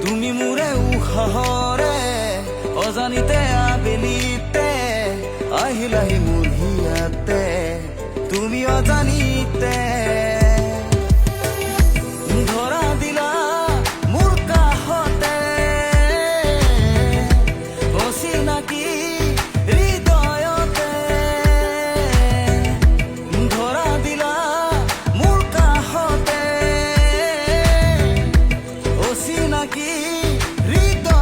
তুমি মোৰে উশাহৰে অজানিতে আবেলিতে আহিলাহি মোৰ হিয়াতে তুমি অজানিতে ধৰা দিলা মোৰ কাষতে অচিনাকি হৃদয়তে ধৰা দিলা মোৰ কাষতে অচিনাকি হৃদয়তে